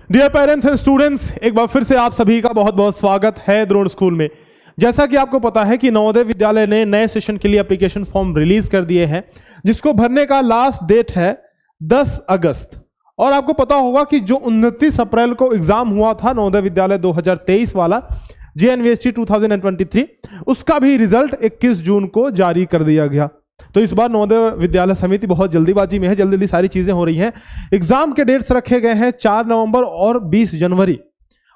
Dear parents and students, एक बार फिर से आप सभी का बहुत बहुत स्वागत है द्रोण स्कूल में। जैसा कि आपको पता है कि नवोदय विद्यालय ने नए सेशन के लिए एप्लीकेशन फॉर्म रिलीज कर दिए हैं, जिसको भरने का लास्ट डेट है 10 अगस्त। और आपको पता होगा कि जो 29 अप्रैल को एग्जाम हुआ था नवोदय विद्यालय 2023 वाला JNVST 2023, उसका भी रिजल्ट 21 जून को जारी कर दिया गया। तो इस बार नवोदय विद्यालय समिति बहुत जल्दीबाजी में है, जल्दी जल्दी सारी चीजें हो रही हैं। एग्जाम के डेट्स रखे गए हैं 4 नवंबर और 20 जनवरी।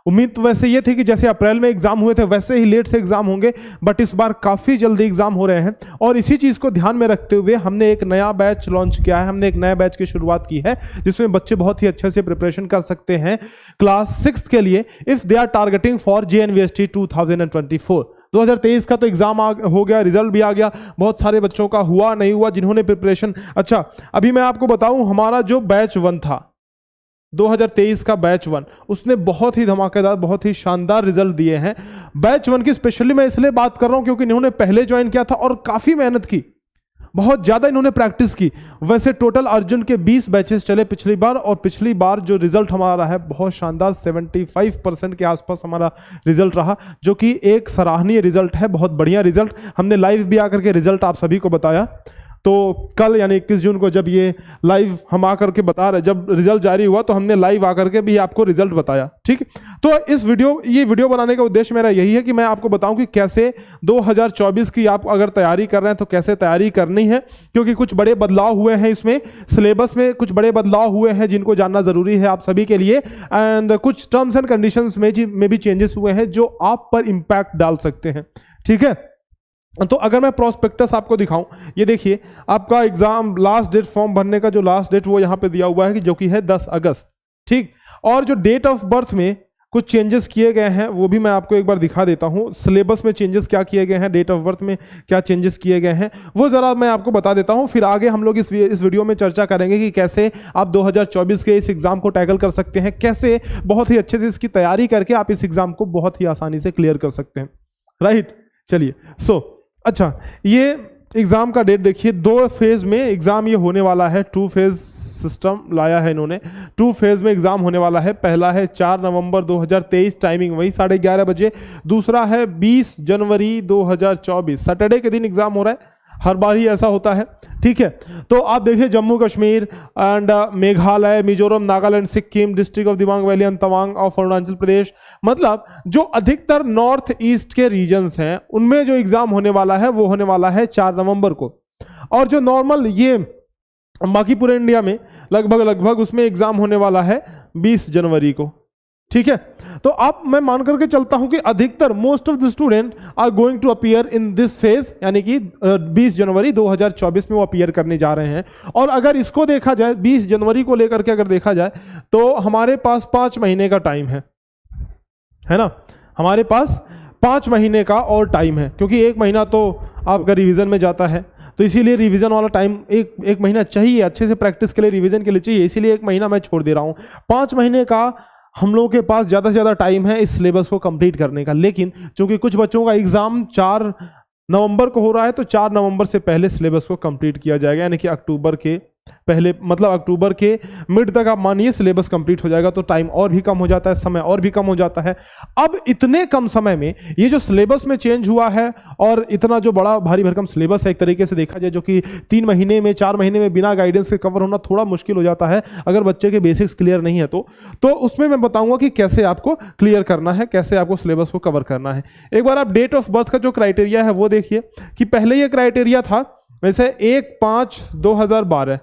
उम्मीद तो वैसे ये थी कि जैसे अप्रैल में एग्जाम हुए थे वैसे ही लेट से एग्जाम होंगे, बट इस बार काफी जल्दी एग्जाम हो रहे हैं। और इसी चीज को ध्यान में रखते हुए हमने एक नया बैच लॉन्च किया है, हमने एक नए बैच की शुरुआत की है, जिसमें बच्चे बहुत ही अच्छे से प्रिपरेशन कर सकते हैं क्लास 6 के लिए, if they are targeting for JNVST 2024। 2023 का तो एग्जाम हो गया, रिजल्ट भी आ गया, बहुत सारे बच्चों का हुआ नहीं हुआ जिन्होंने प्रिपरेशन। अच्छा, अभी मैं आपको बताऊं, हमारा जो बैच 1 था 2023 का बैच 1, उसने बहुत ही धमाकेदार, बहुत ही शानदार रिजल्ट दिए हैं। बैच 1 की स्पेशली मैं इसलिए बात कर रहा हूं क्योंकि इन्होंने पहले ज्वाइन किया था और काफी मेहनत की, बहुत ज्यादा इन्होंने प्रैक्टिस की। वैसे टोटल अर्जुन के 20 बैचेस चले पिछली बार, और पिछली बार जो रिजल्ट हमारा है बहुत शानदार 75% के आसपास हमारा रिजल्ट रहा, जो कि एक सराहनीय रिजल्ट है, बहुत बढ़िया रिजल्ट। हमने लाइव भी आकर के रिजल्ट आप सभी को बताया। तो कल यानी 21 जून को जब ये लाइव हम आकर के बता रहे, जब रिजल्ट जारी हुआ तो हमने लाइव आकर के भी आपको रिजल्ट बताया। ठीक, तो ये वीडियो बनाने का उद्देश्य मेरा यही है कि मैं आपको बताऊं कि कैसे 2024 की आप अगर तैयारी कर रहे हैं तो कैसे तैयारी करनी है, क्योंकि कुछ बड़े बदलाव हुए हैं इसमें, सिलेबस में कुछ बड़े बदलाव हुए हैं जिनको जानना जरूरी है आप सभी के लिए। एंड कुछ टर्म्स एंड कंडीशंस में भी चेंजेस हुए हैं जो आप पर इंपैक्ट डाल सकते हैं। ठीक है, तो अगर मैं प्रोस्पेक्टस आपको दिखाऊं, ये देखिए आपका एग्जाम लास्ट डेट, फॉर्म भरने का जो लास्ट डेट वो यहां पे दिया हुआ है कि जो कि है 10 अगस्त। ठीक, और जो डेट ऑफ बर्थ में कुछ चेंजेस किए गए हैं वो भी मैं आपको एक बार दिखा देता हूं। सिलेबस में चेंजेस क्या किए गए हैं, डेट ऑफ बर्थ में क्या चेंजेस किए गए हैं, वो जरा मैं आपको बता देता हूं। फिर आगे हम लोग इस वीडियो में चर्चा करेंगे कि कैसे आप 2024 के इस एग्जाम को टैकल कर सकते हैं, कैसे बहुत ही अच्छे से इसकी तैयारी करके आप इस एग्जाम को बहुत ही आसानी से क्लियर कर सकते हैं। राइट, चलिए। अच्छा, ये एग्जाम का डेट देखिए, 2 फेज में एग्जाम ये होने वाला है। 2 फेज सिस्टम लाया है इन्होंने, 2 फेज में एग्जाम होने वाला है। पहला है 4 नवंबर 2023, टाइमिंग वही 11:30 बजे। दूसरा है 20 जनवरी 2024, सैटरडे के दिन एग्जाम हो रहा है, हर बार ही ऐसा होता है। ठीक है, तो आप देखिए Jammu Kashmir and Meghalaya, Mizoram, Nagaland, Sikkim, district of Dibang valley and Tawang of Arunachal Pradesh, मतलब जो अधिकतर नॉर्थ ईस्ट के रीजन्स हैं उनमें जो एग्जाम होने वाला है वो होने वाला है 4 नवंबर को। और जो नॉर्मल ये बाकी पूरे इंडिया में लगभग उसमें एग्जाम होने वाला है 20 जनवरी को। ठीक है, तो आप मैं मान करके चलता हूं कि अधिकतर most of the student are going to appear in this phase, यानी कि 20 जनवरी 2024 में वो अपीयर करने जा रहे हैं। और अगर इसको देखा जाए, 20 जनवरी को लेकर के अगर देखा जाए तो हमारे पास 5 महीने का टाइम है ना, हमारे पास 5 महीने का और टाइम है, क्योंकि 1 महीना तो आपका रिवीजन में जाता है, तो इसीलिए रिवीजन वाला टाइम एक महीना चाहिए, अच्छे से प्रैक्टिस के लिए रिवीजन के लिए चाहिए, इसीलिए 1 महीना मैं छोड़ दे रहा हूं। 5 महीने का हम लोगों के पास ज़्यादा से ज़्यादा टाइम है इस सिलेबस को कंप्लीट करने का। लेकिन चूंकि कुछ बच्चों का एग्जाम 4 नवंबर को हो रहा है, तो 4 नवंबर से पहले सिलेबस को कंप्लीट किया जाएगा, यानी कि अक्टूबर के पहले, मतलब अक्टूबर के मिड तक आप मानिए सिलेबस कंप्लीट हो जाएगा। तो टाइम और भी कम हो जाता है, समय और भी कम हो जाता है। अब इतने कम समय में ये जो सिलेबस में चेंज हुआ है, और इतना जो बड़ा भारी भरकम सिलेबस है एक तरीके से देखा जाए, जो कि 3 महीने में 4 महीने में बिना गाइडेंस के कवर होना थोड़ा मुश्किल हो जाता है अगर बच्चे के बेसिक्स क्लियर नहीं है तो उसमें मैं बताऊंगा कि कैसे आपको क्लियर करना है, कैसे आपको सिलेबस को कवर करना है। एक बार आप डेट ऑफ बर्थ का जो क्राइटेरिया है वो देखिए कि पहले ये क्राइटेरिया था वैसे 1/5/2012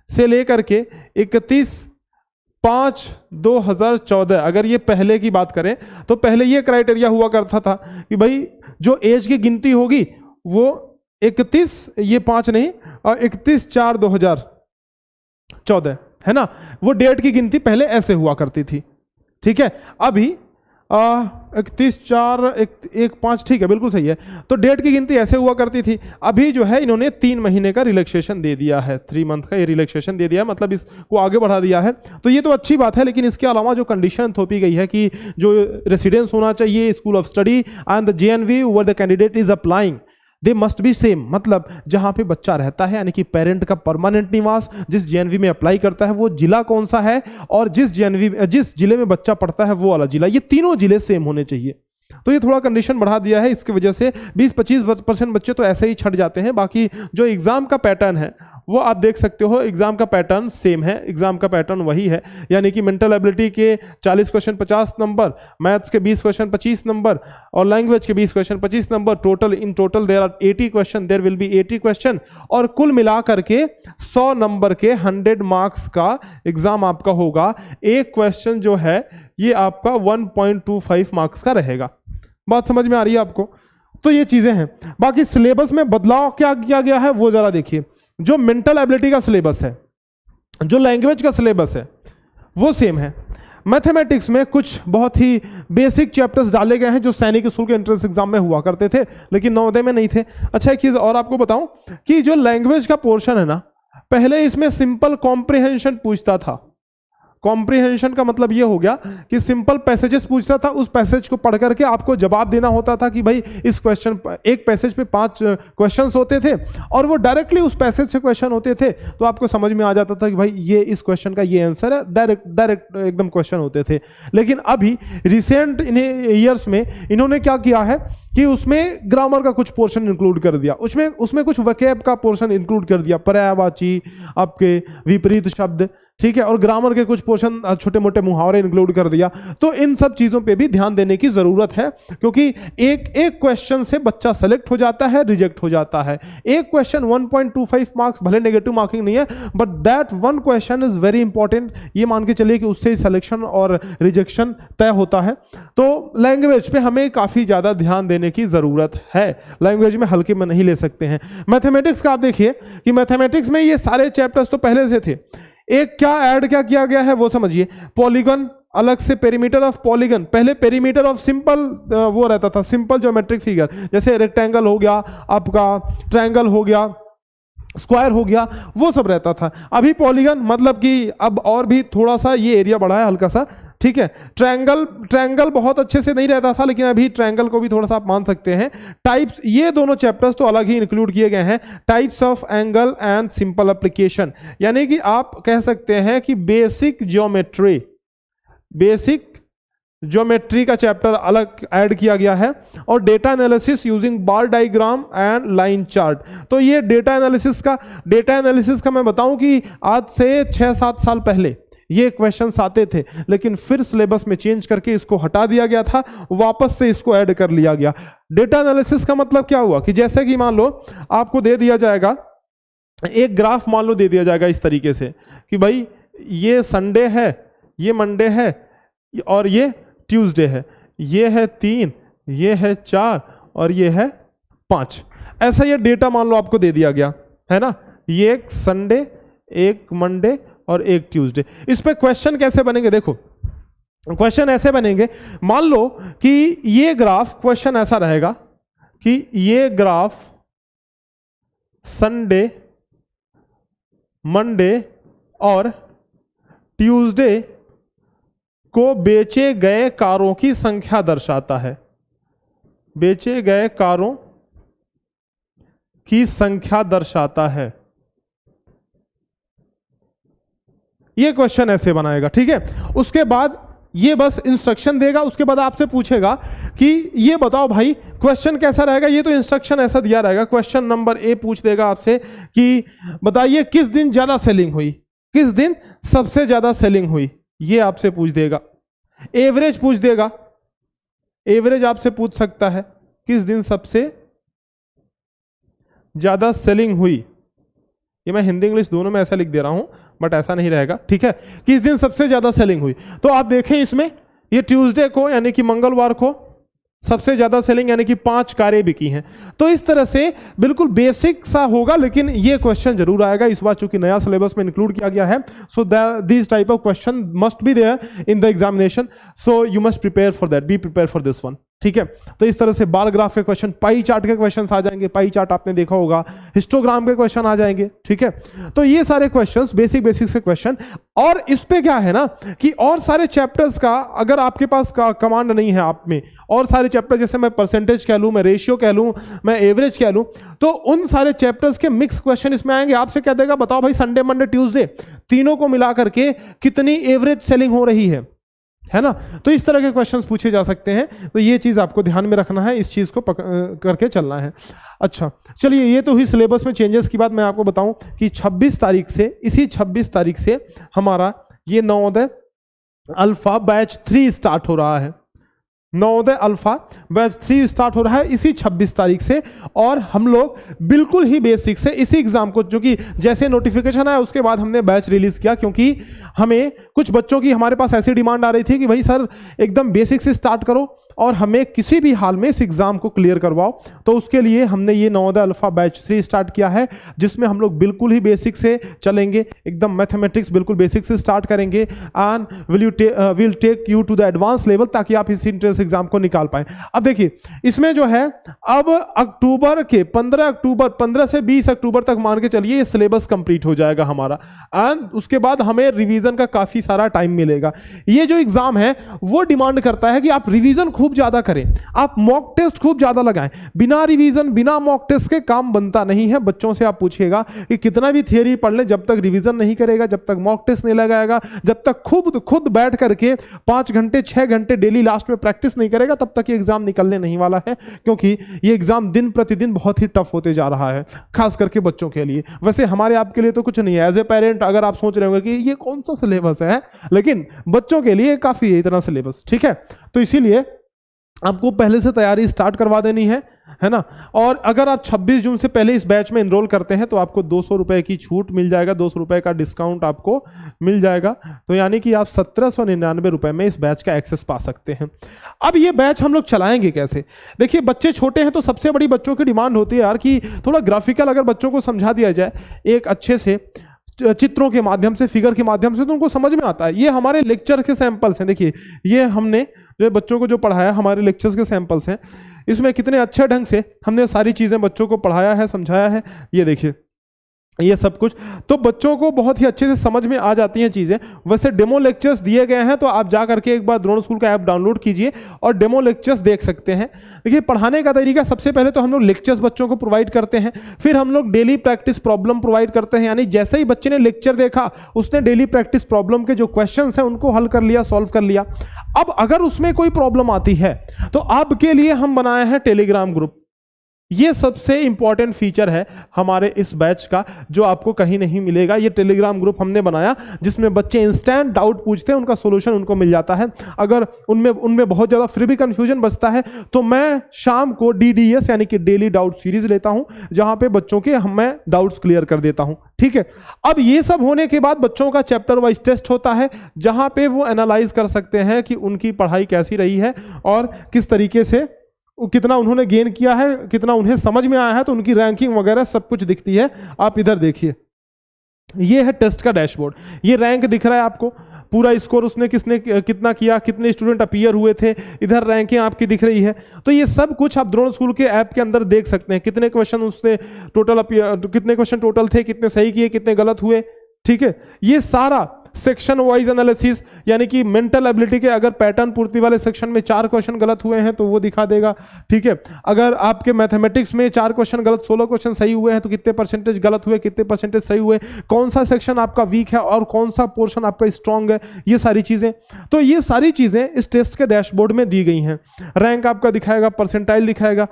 से लेकर के 31/5/2014, अगर ये पहले की बात करें तो पहले ये क्राइटेरिया हुआ करता था कि भाई जो एज की गिनती होगी वो 31/4/2014 है ना, वो डेट की गिनती पहले ऐसे हुआ करती थी। ठीक है, अभी 31/4/1/5, ठीक है, बिल्कुल सही है। तो डेट की गिनती ऐसे हुआ करती थी। अभी जो है इन्होंने 3 महीने का रिलैक्सेशन दे दिया है, 3 मंथ का ये रिलैक्सेशन दे दिया है, मतलब इसको आगे बढ़ा दिया है। तो ये तो अच्छी बात है, लेकिन इसके अलावा जो कंडीशन थोपी गई है कि जो रेसिडेंस होना चाहिए, school of study and the JNV where the candidate is applying, they must be same, मतलब जहां पे बच्चा रहता है यानी कि पेरेंट का परमानेंट निवास जिस जेएनवी में अप्लाई करता है वो जिला कौन सा है, और जिस जिले में बच्चा पढ़ता है वो वाला जिला, ये तीनों जिले सेम होने चाहिए। तो ये थोड़ा कंडीशन बढ़ा दिया है, इसकी वजह से 20-25% बच्चे तो ऐसे ही छट जाते हैं। बाकी जो एग्जाम का पैटर्न है वो आप देख सकते हो, एग्जाम का पैटर्न सेम है, एग्जाम का पैटर्न वही है, यानी कि मेंटल एबिलिटी के 40 क्वेश्चन 50 नंबर, मैथ्स के 20 क्वेश्चन 25 नंबर और लैंग्वेज के 20 question 25 number, in total there are 80 question, there will be 80 question, और कुल मिला करके 100 नंबर के 100 मार्क्स का एग्जाम आपका होगा। एक क्वेश्चन जो है ये आपका 1.25 मार्क्स का रहेगा। बात समझ में आ रही है आपको? तो ये चीजें हैं। बाकी सिलेबस में बदलाव क्या किया गया है वो जरा देखिए। जो मेंटल एबिलिटी का सिलेबस है, जो लैंग्वेज का सिलेबस है वो सेम है। मैथमेटिक्स में कुछ बहुत ही बेसिक चैप्टर्स डाले गए हैं जो सैनिक स्कूल के एंट्रेंस एग्जाम में हुआ करते थे लेकिन नवोदय में नहीं थे। अच्छा, एक चीज और आपको बताऊं कि जो लैंग्वेज का पोर्शन है ना, पहले इसमें सिंपल कॉम्प्रिहेंशन पूछता था। कॉम्प्रिहेंशन का मतलब ये हो गया कि सिंपल पैसेजेस पूछता था, उस पैसेज को पढ़ करके आपको जवाब देना होता था कि भाई इस क्वेश्चन, एक पैसेज पे 5 क्वेश्चंस होते थे और वो डायरेक्टली उस पैसेज से क्वेश्चन होते थे, तो आपको समझ में आ जाता था कि भाई ये इस क्वेश्चन का ये आंसर है, डायरेक्ट एकदम क्वेश्चन होते थे। लेकिन अभी रिसेंट ईयर्स में इन्होंने क्या किया है कि उसमें ग्रामर का कुछ पोर्शन इंक्लूड कर दिया, उसमें कुछ वोकैब का पोर्शन इंक्लूड कर दिया, पर्यायवाची, आपके विपरीत शब्द, ठीक है, और ग्रामर के कुछ पोर्शन, छोटे मोटे मुहावरे इंक्लूड कर दिया। तो इन सब चीजों पे भी ध्यान देने की जरूरत है, क्योंकि एक क्वेश्चन से बच्चा सेलेक्ट हो जाता है, रिजेक्ट हो जाता है। एक क्वेश्चन 1.25 मार्क्स, भले नेगेटिव मार्किंग नहीं है, but that one question is very important. ये मान के चलिए कि उससे सिलेक्शन और रिजेक्शन तय होता है। तो लैंग्वेज पे हमें काफी ज्यादा ध्यान देने की जरूरत है, लैंग्वेज में हल्के में नहीं ले सकते हैं। मैथमेटिक्स का आप देखिए कि मैथमेटिक्स में ये सारे चैप्टर्स तो पहले से थे, एक क्या किया गया है वो समझिए। पॉलीगन अलग से, पेरीमीटर ऑफ पॉलीगन, पहले पेरीमीटर ऑफ सिंपल वो रहता था, सिंपल ज्योमेट्रिक फिगर, जैसे रेक्टेंगल हो गया, आपका ट्रायंगल हो गया, स्क्वायर हो गया, वो सब रहता था। अभी पॉलीगन मतलब कि अब और भी थोड़ा सा ये एरिया बढ़ा है हल्का सा, ठीक है। ट्रायंगल बहुत अच्छे से नहीं रहता था, लेकिन अभी ट्रायंगल को भी थोड़ा सा आप मान सकते हैं। टाइप्स, ये दोनों चैप्टर्स तो अलग ही इंक्लूड किए गए हैं, types of angle and simple application, यानी कि आप कह सकते हैं कि बेसिक ज्योमेट्री का चैप्टर अलग ऐड किया गया है, और data analysis using bar diagram and line chart. तो ये डेटा एनालिसिस का मैं बताऊं कि आज से 6-7 साल पहले ये क्वेश्चंस आते थे, लेकिन फिर सिलेबस में चेंज करके इसको हटा दिया गया था, वापस से इसको ऐड कर लिया गया। डेटा एनालिसिस का मतलब क्या हुआ कि जैसे कि मान लो आपको दे दिया जाएगा एक ग्राफ, मान लो दे दिया जाएगा इस तरीके से कि भाई ये संडे है, ये मंडे है और ये ट्यूसडे है, ये है 3, ये है 4 और ये है 5। ऐसा ये डेटा मान लो आपको दे दिया गया है ना, ये एक संडे, एक मंडे और एक ट्यूसडे। इस पे क्वेश्चन कैसे बनेंगे? देखो क्वेश्चन ऐसे बनेंगे, मान लो कि ये ग्राफ, क्वेश्चन ऐसा रहेगा कि ये ग्राफ संडे, मंडे और ट्यूसडे को बेचे गए कारों की संख्या दर्शाता है, बेचे गए कारों की संख्या दर्शाता है। ये क्वेश्चन ऐसे बनाएगा, ठीक है। उसके बाद ये बस इंस्ट्रक्शन देगा, उसके बाद आपसे पूछेगा कि ये बताओ भाई क्वेश्चन कैसा रहेगा। ये तो इंस्ट्रक्शन ऐसा दिया रहेगा। क्वेश्चन नंबर ए पूछ देगा आपसे कि बताइए किस दिन ज्यादा सेलिंग हुई, किस दिन सबसे ज्यादा सेलिंग हुई, ये आपसे पूछ देगा। एवरेज पूछ देगा, एवरेज आपसे पूछ सकता है किस दिन सबसे ज्यादा सेलिंग हुई। ये मैं हिंदी इंग्लिश दोनों में ऐसा लिख दे रहा हूं, बट ऐसा नहीं रहेगा, ठीक है। किस दिन सबसे ज्यादा सेलिंग हुई, तो आप देखें इसमें ये ट्यूसडे को यानी कि मंगलवार को सबसे ज्यादा सेलिंग यानी कि 5 कारें बिकी हैं। तो इस तरह से बिल्कुल बेसिक सा होगा, लेकिन ये क्वेश्चन जरूर आएगा इस बार, चूंकि नया सिलेबस में इंक्लूड किया गया है। So this type of question must be there in the examination, so you must prepare for that, be prepare for this one. ठीक है। तो इस तरह से बार ग्राफ के क्वेश्चन, पाई चार्ट के क्वेश्चन आ जाएंगे, पाई चार्ट आपने देखा होगा, हिस्टोग्राम के क्वेश्चन आ जाएंगे, ठीक है। तो ये सारे क्वेश्चंस बेसिक से क्वेश्चन। और इस पे क्या है ना कि और सारे चैप्टर्स का अगर आपके पास कमांड नहीं है आप में, और सारे चैप्टर जैसे मैं परसेंटेज कह लूं, मैं रेशियो कह लूं, मैं एवरेज कह लूं, तो उन सारे चैप्टर्स के मिक्स क्वेश्चन इसमें आएंगे। आपसे कह देगा बताओ भाई संडे मंडे ट्यूसडे तीनों को मिला करके कितनी एवरेज सेलिंग हो रही है ना। तो इस तरह के क्वेश्चंस पूछे जा सकते हैं। तो ये चीज आपको ध्यान में रखना है, इस चीज को करके चलना है। अच्छा चलिए, ये तो हुई सिलेबस में चेंजेस की बात। मैं आपको बताऊं कि 26 तारीख से, इसी 26 तारीख से हमारा ये नवोदय अल्फा बैच 3 स्टार्ट हो रहा है। नवोदय अल्फा बैच 3 स्टार्ट हो रहा है इसी 26 तारीख से। और हम लोग बिल्कुल ही बेसिक से इसी एग्जाम को, जो कि जैसे नोटिफिकेशन आया उसके बाद हमने बैच रिलीज किया, क्योंकि हमें कुछ बच्चों की हमारे पास ऐसी डिमांड आ रही थी कि भाई सर एकदम बेसिक से स्टार्ट करो और हमें किसी भी हाल में इस एग्जाम को क्लियर करवाओ। तो उसके लिए हमने ये नवोदय अल्फा बैच 3 स्टार्ट किया है, जिसमें हम लोग बिल्कुल ही बेसिक से चलेंगे, एकदम मैथमेटिक्स बिल्कुल बेसिक से स्टार्ट करेंगे and will take you to the advance level, ताकि आप इस एंट्रेंस एग्जाम को निकाल पाए। अब देखिए इसमें जो है, अब अक्टूबर के 15 से 20 अक्टूबर तक मान के चलिए ये सिलेबस कंप्लीट हो जाएगा हमारा, एंड उसके बाद हमें रिवीजन का काफी सारा टाइम मिलेगा। ये जो एग्जाम है वो डिमांड करता है कि आप रिवीजन खूब ज्यादा करें, आप मॉक टेस्ट खूब ज्यादा लगाएं। बिना रिवीजन, बिना मॉक टेस्ट के काम बनता नहीं है। बच्चों से आप पूछिएगा कि कितना भी थियरी पढ़ ले, जब तक रिवीजन नहीं करेगा, जब तक मॉक टेस्ट नहीं लगाएगा, जब तक खुद बैठ करके 5 घंटे 6 घंटे डेली लास्ट में प्रैक्टिस नहीं करेगा, तब तक ये एग्जाम निकलने नहीं वाला है। क्योंकि ये एग्जाम दिन प्रतिदिन बहुत ही टफ होते जा रहा है, खास करके बच्चों के लिए। वैसे हमारे आपके लिए तो कुछ नहीं है। एज ए पेरेंट अगर आप सोच रहे होंगे कि ये कौन सा सिलेबस है, लेकिन बच्चों के लिए काफी है इतना सिलेबस, ठीक है। तो इसीलिए आपको पहले से तैयारी स्टार्ट करवा देनी है ना। और अगर आप 26 जून से पहले इस बैच में एनरोल करते हैं तो आपको 200 रुपए की छूट मिल जाएगा, 200 रुपए का डिस्काउंट आपको मिल जाएगा। तो यानी कि आप 1799 रुपए में इस बैच का एक्सेस पा सकते हैं। अब ये बैच हम लोग चलाएंगे कैसे? देखिए बच्चे छोटे हैं तो सबसे बड़ी बच्चों की डिमांड होती है यार कि थोड़ा ग्राफिकल अगर बच्चों को समझा दिया जाए, एक अच्छे से चित्रों के माध्यम से, फिगर के माध्यम से, तो उनको समझ में आता है। ये हमारे लेक्चर के सैंपल्स हैं। देखिए ये हमने जो बच्चों को जो पढ़ाया, हमारे लेक्चर्स के सैंपल्स हैं। इसमें कितने अच्छे ढंग से हमने सारी चीजें बच्चों को पढ़ाया है, समझाया है। ये देखिए ये सब कुछ तो बच्चों को बहुत ही अच्छे से समझ में आ जाती हैं चीज़ें। वैसे डेमो लेक्चर्स दिए गए हैं, तो आप जा करके एक बार द्रोण स्कूल का ऐप डाउनलोड कीजिए और डेमो लेक्चर्स देख सकते हैं। देखिए पढ़ाने का तरीका, सबसे पहले तो हम लोग लेक्चर्स बच्चों को प्रोवाइड करते हैं, फिर हम लोग डेली प्रैक्टिस प्रॉब्लम प्रोवाइड करते हैं। यानी जैसे ही बच्चे ने लेक्चर देखा, उसने डेली प्रैक्टिस प्रॉब्लम के जो क्वेश्चन हैं उनको हल कर लिया, सॉल्व कर लिया। अब अगर उसमें कोई प्रॉब्लम आती है तो आपके लिए हम बनाए हैं टेलीग्राम ग्रुप। ये सबसे इंपॉर्टेंट फीचर है हमारे इस बैच का, जो आपको कहीं नहीं मिलेगा। ये टेलीग्राम ग्रुप हमने बनाया जिसमें बच्चे इंस्टेंट डाउट पूछते हैं, उनका सॉल्यूशन उनको मिल जाता है। अगर उनमें बहुत ज़्यादा फिर भी कंफ्यूजन बचता है तो मैं शाम को DDS यानी कि डेली डाउट सीरीज लेता हूं, जहां पे बच्चों के मैं डाउट्स क्लियर कर देता हूं, ठीक है। अब ये सब होने के बाद बच्चों का चैप्टर वाइज टेस्ट होता है, जहां पे वो एनालाइज कर सकते हैं कि उनकी पढ़ाई कैसी रही है और किस तरीके से कितना उन्होंने गेन किया है, कितना उन्हें समझ में आया है। तो उनकी रैंकिंग वगैरह सब कुछ दिखती है। आप इधर देखिए, ये है टेस्ट का डैशबोर्ड। ये रैंक दिख रहा है आपको, पूरा स्कोर उसने किसने कितना किया, कितने स्टूडेंट अपीयर हुए थे, इधर रैंकिंग आपकी दिख रही है। तो ये सब कुछ आप द्रोण स्कूल के ऐप के अंदर देख सकते हैं। कितने क्वेश्चन उसने टोटल कितने क्वेश्चन टोटल थे, कितने सही किए, कितने गलत हुए, ठीक है। ये सारा सेक्शन वाइज एनालिसिस, यानी कि मेंटल एबिलिटी के अगर पैटर्न पूर्ति वाले सेक्शन में 4 क्वेश्चन गलत हुए हैं तो वो दिखा देगा, ठीक है। अगर आपके मैथमेटिक्स में 4 क्वेश्चन गलत, 16 क्वेश्चन सही हुए हैं तो कितने परसेंटेज गलत हुए, कितने परसेंटेज सही हुए, कौन सा सेक्शन आपका वीक है और कौन सा पोर्शन आपका स्ट्रांग है, ये सारी चीजें। तो ये सारी चीजें इस टेस्ट के डैशबोर्ड में दी गई हैं। रैंक आपका दिखाएगा, परसेंटाइल दिखाएगा।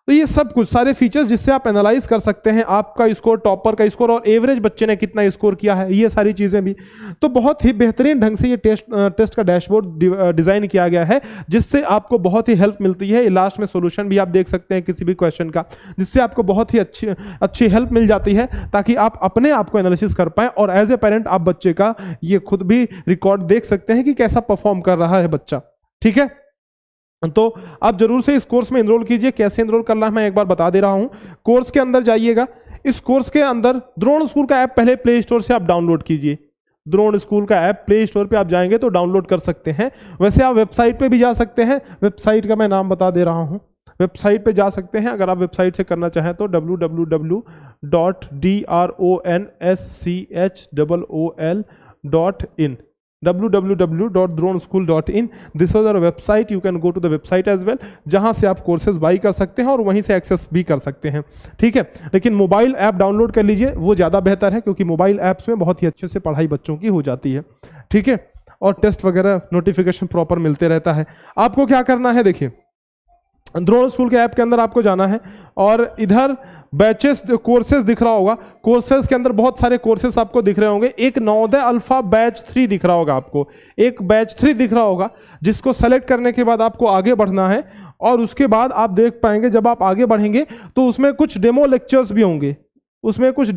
तो ये सब कुछ सारे फीचर्स जिससे आप एनालाइज कर सकते हैं आपका स्कोर, टॉपर का स्कोर और एवरेज बच्चे ने कितना स्कोर किया है, ये सारी चीजें भी। तो बहुत ही बेहतरीन ढंग से ये टेस्ट का डैशबोर्ड डिजाइन किया गया है, जिससे आपको बहुत ही हेल्प मिलती है। लास्ट में सॉल्यूशन भी आप देख सकते हैं किसी भी क्वेश्चन का, जिससे आपको बहुत ही अच्छी हेल्प मिल जाती है, ताकि आप अपने आप को एनालिसिस कर पाएं। और एज ए पेरेंट आप बच्चे का ये खुद भी रिकॉर्ड देख सकते हैं कि कैसा परफॉर्म कर रहा है बच्चा, ठीक है। तो आप जरूर से इस कोर्स में एनरोल कीजिए। कैसे एनरोल करना है मैं एक बार बता दे रहा हूं। कोर्स के अंदर जाइएगा, इस कोर्स के अंदर द्रोण स्कूल का ऐप पहले प्ले स्टोर से आप डाउनलोड कीजिए। द्रोण स्कूल का ऐप प्ले स्टोर पे आप जाएंगे तो डाउनलोड कर सकते हैं। वैसे आप वेबसाइट पे भी जा सकते हैं, वेबसाइट का मैं नाम बता दे रहा हूँ, वेबसाइट पे जा सकते हैं अगर आप वेबसाइट से करना चाहें तो www.dronschol.in www.dronschool.in। This is our website, you can go to the website as well, जहां से आप कोर्सेज बाई कर सकते हैं और वहीं से एक्सेस भी कर सकते हैं, ठीक है। लेकिन मोबाइल ऐप डाउनलोड कर लीजिए, वो ज़्यादा बेहतर है क्योंकि मोबाइल ऐप्स में बहुत ही अच्छे से पढ़ाई बच्चों की हो जाती है, ठीक है, और टेस्ट वगैरह नोटिफिकेशन प्रॉपर मिलते रहता है। आपको क्या करना है, देखिए द्रोण स्कूल के ऐप के अंदर आपको जाना है और इधर बैचेस कोर्सेज दिख रहा होगा, कोर्सेज के अंदर बहुत सारे कोर्सेज आपको दिख रहे होंगे। एक नवोदय अल्फा बैच 3 दिख रहा होगा आपको, एक बैच 3 दिख रहा होगा, जिसको सेलेक्ट करने के बाद आपको आगे बढ़ना है और उसके बाद आप देख पाएंगे जब आप आगे बढ़ेंगे तो उसमें कुछ डेमो लेक्चर्स भी होंगे, उन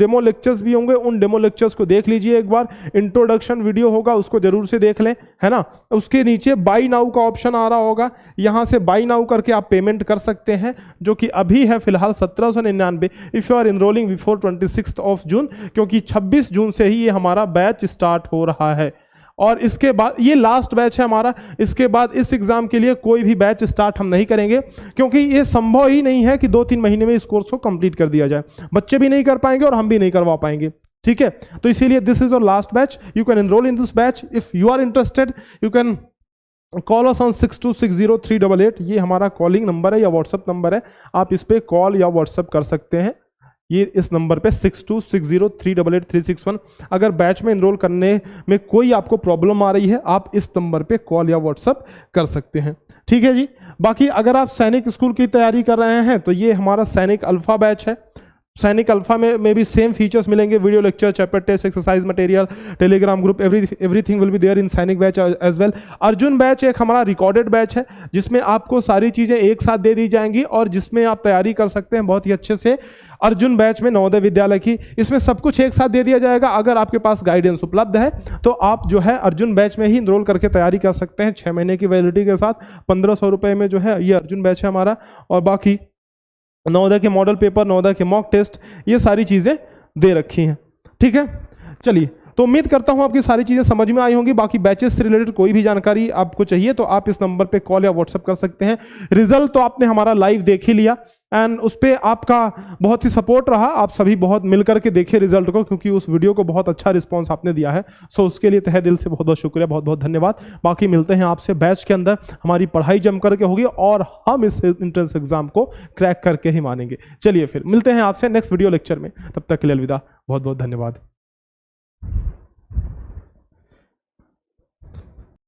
डेमो लेक्चर्स को देख लीजिए एक बार। इंट्रोडक्शन वीडियो होगा, उसको जरूर से देख लें, है ना। उसके नीचे बाई नाउ का ऑप्शन आ रहा होगा, यहां से बाई नाउ करके आप पेमेंट कर सकते हैं, जो कि अभी है फिलहाल 1799 if you are enrolling before 26 June, क्योंकि 26 जून से ही ये हमारा बैच स्टार्ट हो रहा है। और इसके बाद ये लास्ट बैच है हमारा, इसके बाद इस एग्जाम के लिए कोई भी बैच स्टार्ट हम नहीं करेंगे, क्योंकि ये संभव ही नहीं है कि 2-3 महीने में इस कोर्स को कंप्लीट कर दिया जाए। बच्चे भी नहीं कर पाएंगे और हम भी नहीं करवा पाएंगे, ठीक है। तो इसीलिए this is your last batch, you can enroll in this batch if you are interested, you can call us on 62603888। ये हमारा कॉलिंग नंबर है या व्हाट्सअप नंबर है, आप इस पर कॉल या व्हाट्सअप कर सकते हैं, ये इस नंबर पे 6260388361। अगर बैच में एनरोल करने में कोई आपको प्रॉब्लम आ रही है, आप इस नंबर पे कॉल या व्हाट्सअप कर सकते हैं, ठीक है जी। बाकी अगर आप सैनिक स्कूल की तैयारी कर रहे हैं तो ये हमारा सैनिक अल्फा बैच है। सैनिक अल्फा में भी सेम फीचर्स मिलेंगे, video lecture, chapter test, exercise material, Telegram group, everything will be there in Sainik batch as well. Arjun batch एक हमारा रिकॉर्डेड बैच है, जिसमें आपको सारी चीज़ें एक साथ दे दी जाएंगी और जिसमें आप तैयारी कर सकते हैं बहुत ही अच्छे से। अर्जुन बैच में नवोदय विद्यालय की, इसमें सब कुछ एक साथ दे दिया जाएगा। अगर आपके पास गाइडेंस उपलब्ध है तो आप जो है अर्जुन बैच में ही इनरोल करके तैयारी कर सकते हैं 6 महीने की वैलिडिटी के साथ। 1500 रुपये में जो है ये अर्जुन बैच है हमारा, और बाकी नवोदय के मॉडल पेपर, नवोदय के मॉक टेस्ट, ये सारी चीज़ें दे रखी हैं, ठीक है। चलिए, तो उम्मीद करता हूं आपकी सारी चीज़ें समझ में आई होंगी। बाकी बैचेस से रिलेटेड कोई भी जानकारी आपको चाहिए तो आप इस नंबर पे कॉल या व्हाट्सएप कर सकते हैं। रिजल्ट तो आपने हमारा लाइव देख ही लिया एंड उस पर आपका बहुत ही सपोर्ट रहा, आप सभी बहुत मिलकर के देखे रिजल्ट को, क्योंकि उस वीडियो को बहुत अच्छा रिस्पॉन्स आपने दिया है। सो उसके लिए तहे दिल से बहुत बहुत शुक्रिया, बहुत बहुत धन्यवाद। बाकी मिलते हैं आपसे बैच के अंदर, हमारी पढ़ाई जम करके होगी और हम इस एंट्रेंस एग्जाम को क्रैक करके ही मानेंगे। चलिए फिर मिलते हैं आपसे नेक्स्ट वीडियो लेक्चर में, तब तक के लिए अलविदा, बहुत बहुत धन्यवाद।